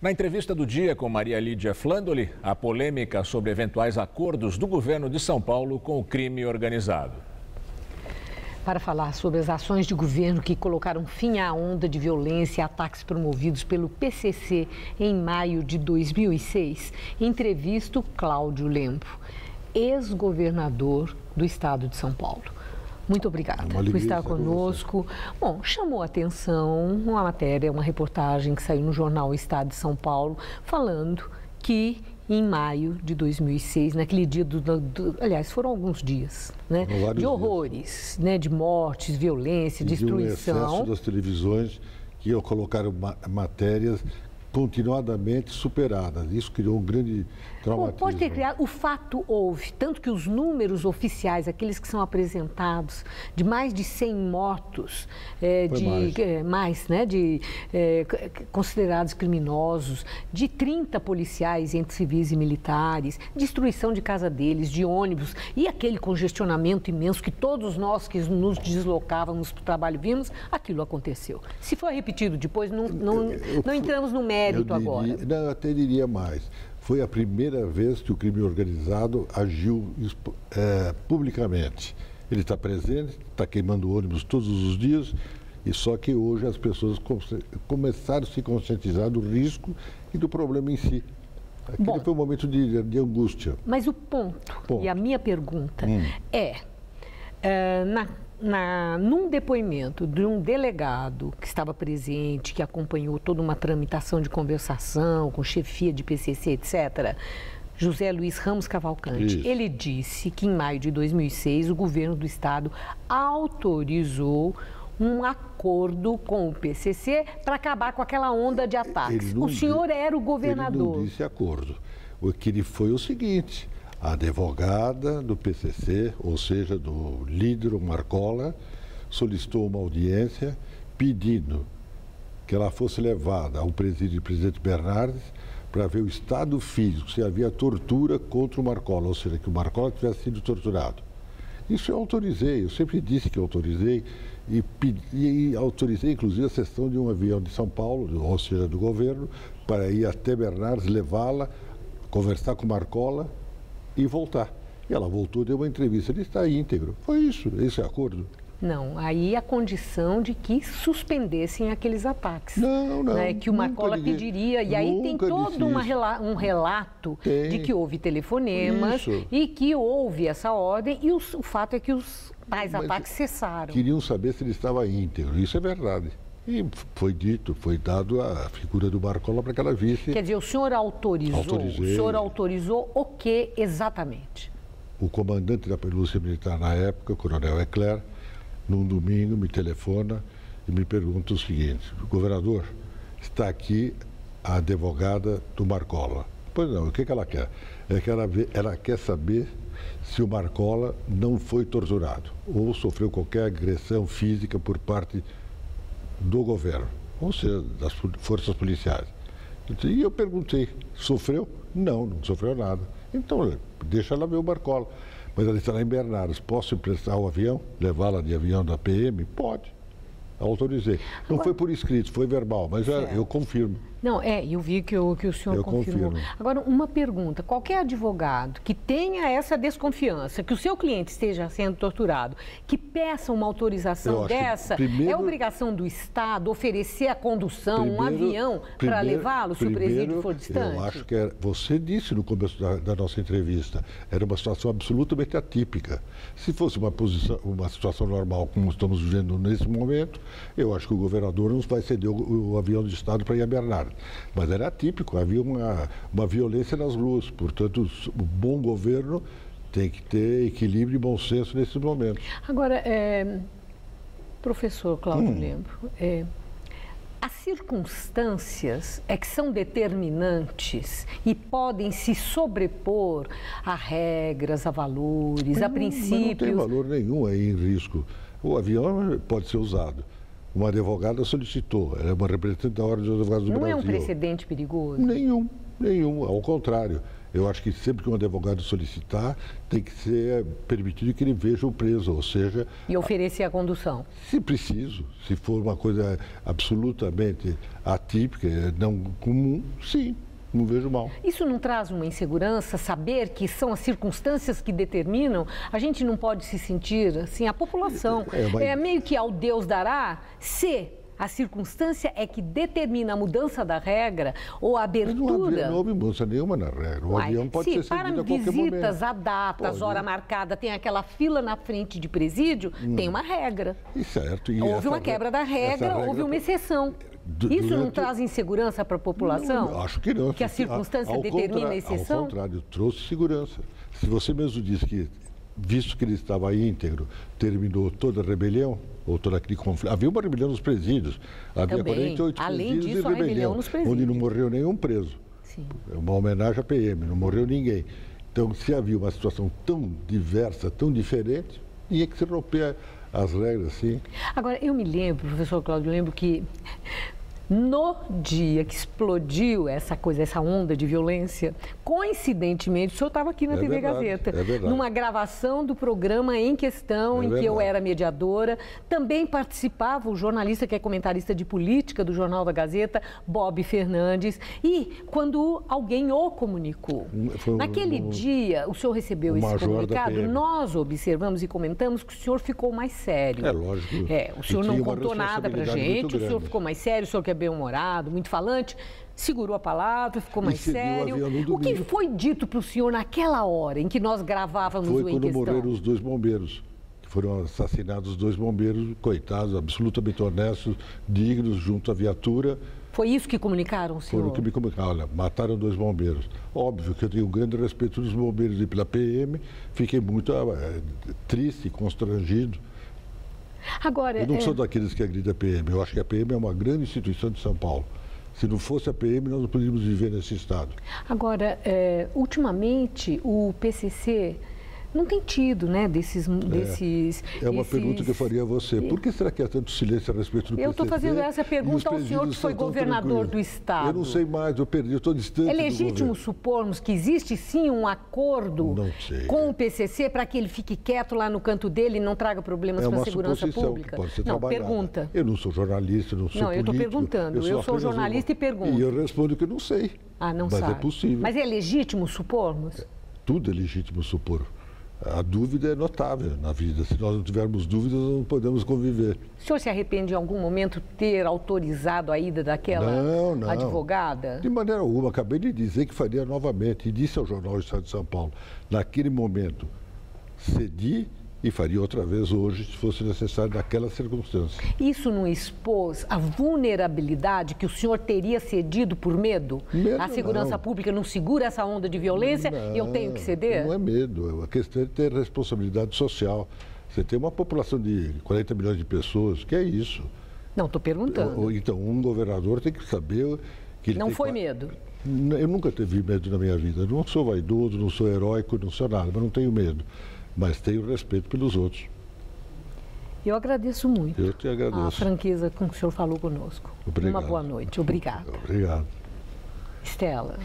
Na entrevista do dia com Maria Lídia Flandoli, a polêmica sobre eventuais acordos do governo de São Paulo com o crime organizado. Para falar sobre as ações de governo que colocaram fim à onda de violência e ataques promovidos pelo PCC em maio de 2006, entrevisto Cláudio Lembo, ex-governador do estado de São Paulo. Muito obrigada por estar conosco. Bom, chamou a atenção uma matéria, uma reportagem que saiu no jornal Estado de São Paulo, falando que em maio de 2006, naquele dia, aliás, foram alguns dias, né, de horrores, né, de mortes, violência, destruição. De um excesso das televisões que colocaram matérias continuadamente superadas. Isso criou um grande traumatismo. Pode ter criado, o fato houve, tanto que os números oficiais, aqueles que são apresentados, de mais de 100 mortos, considerados criminosos, de 30 policiais entre civis e militares, destruição de casa deles, de ônibus, e aquele congestionamento imenso que todos nós que nos deslocávamos para o trabalho vimos, aquilo aconteceu. Se for repetido depois, não entramos no mérito agora. Eu até diria mais. Foi a primeira vez que o crime organizado agiu publicamente. Ele está presente, está queimando ônibus todos os dias, e só que hoje as pessoas começaram a se conscientizar do risco e do problema em si. Aquele foi um momento de angústia. Mas o ponto, e a minha pergunta num depoimento de um delegado que estava presente, que acompanhou toda uma tramitação de conversação com chefia de PCC, etc., José Luiz Ramos Cavalcante, ele disse que em maio de 2006 o governo do estado autorizou um acordo com o PCC para acabar com aquela onda de ataques. O senhor era o governador. Ele não disse acordo. O que ele foi o seguinte: a advogada do PCC, ou seja, do líder Marcola, solicitou uma audiência pedindo que ela fosse levada ao presídio do presidente Bernardes para ver o estado físico, se havia tortura contra o Marcola, ou seja, que o Marcola tivesse sido torturado. Isso eu autorizei, eu sempre disse que eu autorizei e autorizei inclusive a cessão de um avião de São Paulo, ou seja, do governo, para ir até Bernardes, levá-la, conversar com o Marcola e voltar. E ela voltou, deu uma entrevista, ele está íntegro. Foi isso, esse é acordo. Não, aí a condição de que suspendessem aqueles ataques. Não, né, que o Marcola pediria, e aí tem todo um relato de que houve telefonemas e que houve essa ordem, e o fato é que os tais ataques cessaram. Queriam saber se ele estava íntegro, isso é verdade. E foi dito, foi dado a figura do Marcola para que ela visse. Quer dizer, o senhor autorizou? Autorizei. O senhor autorizou o que exatamente? O comandante da Polícia Militar na época, o coronel Eclair, num domingo me telefona e me pergunta o seguinte: governador, está aqui a advogada do Marcola. Pois não, o que ela quer? É que ela quer saber se o Marcola não foi torturado ou sofreu qualquer agressão física por parte do governo, ou seja, das forças policiais. E eu perguntei, sofreu? Não sofreu nada. Então, deixa ela ver o Marcola. Mas ela está lá em Bernardes, posso emprestar o avião, levá-la de avião da PM? Pode. Autorizei. Não foi por escrito, foi verbal, mas eu confirmo. Não, eu vi que o senhor confirmou. Confirmo. Agora, uma pergunta: qualquer advogado que tenha essa desconfiança, que o seu cliente esteja sendo torturado, que peça uma autorização dessa, é obrigação do Estado oferecer a condução, um avião para levá-lo, se o presídio for distante? Eu acho que você disse no começo da nossa entrevista, era uma situação absolutamente atípica. Se fosse uma situação normal, como estamos vivendo nesse momento, eu acho que o governador não vai ceder o avião de Estado para ir a Bernardes. Mas era atípico, havia uma violência nas ruas. Portanto, o bom governo tem que ter equilíbrio e bom senso nesses momentos. Agora, professor Cláudio Lembo, as circunstâncias que são determinantes e podem se sobrepor a regras, a valores, a princípios. Mas não tem valor nenhum aí em risco. O avião pode ser usado. Uma advogada solicitou, ela é uma representante da Ordem dos Advogados do Brasil. Não é um precedente perigoso? Nenhum, ao contrário. Eu acho que sempre que um advogado solicitar, tem que ser permitido que ele veja o preso, ou seja... E oferecer a condução. Se preciso, se for uma coisa absolutamente atípica, não comum, sim, não vejo mal. Isso não traz uma insegurança, saber que são as circunstâncias que determinam? A gente não pode se sentir, assim, a população, meio que ao Deus dará, se... A circunstância é que determina a mudança da regra ou a abertura. Não houve mudança nenhuma na regra. O avião pode ser cedido a qualquer momento. Para visitas, a datas, hora marcada, tem aquela fila na frente de presídio, tem uma regra. E certo. E houve uma quebra da regra, houve uma exceção. Isso não traz insegurança para a população? Não, acho que não. Que a circunstância determina a exceção? Ao contrário, trouxe segurança. Se você mesmo disse que, visto que ele estava íntegro, terminou toda a rebelião, ou todo aquele conflito. Havia uma rebelião nos presídios. Havia também. 48 Além presídios disso, de rebelião, nos presídios. onde não morreu nenhum preso. Sim. É uma homenagem à PM, não morreu ninguém. Então, se havia uma situação tão diversa, tão diferente, tinha que se romper as regras, sim. Agora, eu me lembro, professor Cláudio, eu lembro que no dia que explodiu essa coisa, essa onda de violência, coincidentemente, o senhor estava aqui na TV Gazeta, numa gravação do programa em questão, em que eu era mediadora. Também participava o jornalista que é comentarista de política do Jornal da Gazeta, Bob Fernandes. E quando alguém o comunicou, naquele dia, o senhor recebeu esse comunicado, nós observamos e comentamos que o senhor ficou mais sério. É lógico. O senhor não contou nada para a gente, o senhor ficou mais sério, o senhor que é bem-humorado, muito falante, segurou a palavra, ficou mais sério. O que foi dito para o senhor naquela hora em que nós gravávamos o Em Questão? Foi quando morreram os 2 bombeiros. Foram assassinados os 2 bombeiros, coitados, absolutamente honestos, dignos, junto à viatura. Foi isso que comunicaram, senhor? Foi o que me comunicaram. Olha, mataram 2 bombeiros. Óbvio que eu tenho um grande respeito dos bombeiros e pela PM. Fiquei muito triste, constrangido. Agora, eu não sou daqueles que agridem a PM. Eu acho que a PM é uma grande instituição de São Paulo. Se não fosse a PM, nós não poderíamos viver nesse estado. Agora, ultimamente, o PCC não tem tido, né, desses... É uma pergunta que eu faria a você. Por que será que há tanto silêncio a respeito do PCC? Eu estou fazendo essa pergunta ao senhor que foi governador do estado. Eu não sei mais, eu perdi, eu estou distante do governo. É legítimo supormos que existe sim um acordo com o PCC para que ele fique quieto lá no canto dele e não traga problemas para a segurança pública? Pode ser não, pergunta. Eu não sou jornalista, não sou político. Não, eu estou perguntando. Eu sou jornalista e pergunto. E eu respondo que eu não sei. Não mas sabe. É possível. Mas é legítimo supormos? Tudo é legítimo supor. A dúvida é notável na vida. Se nós não tivermos dúvidas, nós não podemos conviver. O senhor se arrepende em algum momento ter autorizado a ida daquela advogada? De maneira alguma. Acabei de dizer que faria novamente. E disse ao Jornal do Estado de São Paulo, naquele momento, cedi e faria outra vez hoje, se fosse necessário, naquela circunstância. Isso não expôs a vulnerabilidade que o senhor teria cedido por medo? A segurança pública não segura essa onda de violência e eu tenho que ceder? Não é medo, a questão é ter responsabilidade social. Você tem uma população de 40 milhões de pessoas, que é isso? Não, estou perguntando. Então, um governador tem que saber que ele não foi medo? Eu nunca tive medo na minha vida. Eu não sou vaidoso, não sou heróico, não sou nada, mas não tenho medo. Mas tenho respeito pelos outros. Eu agradeço muito. Eu te agradeço. A franqueza com que o senhor falou conosco. Obrigado. Uma boa noite. Obrigada. Obrigado. Estela.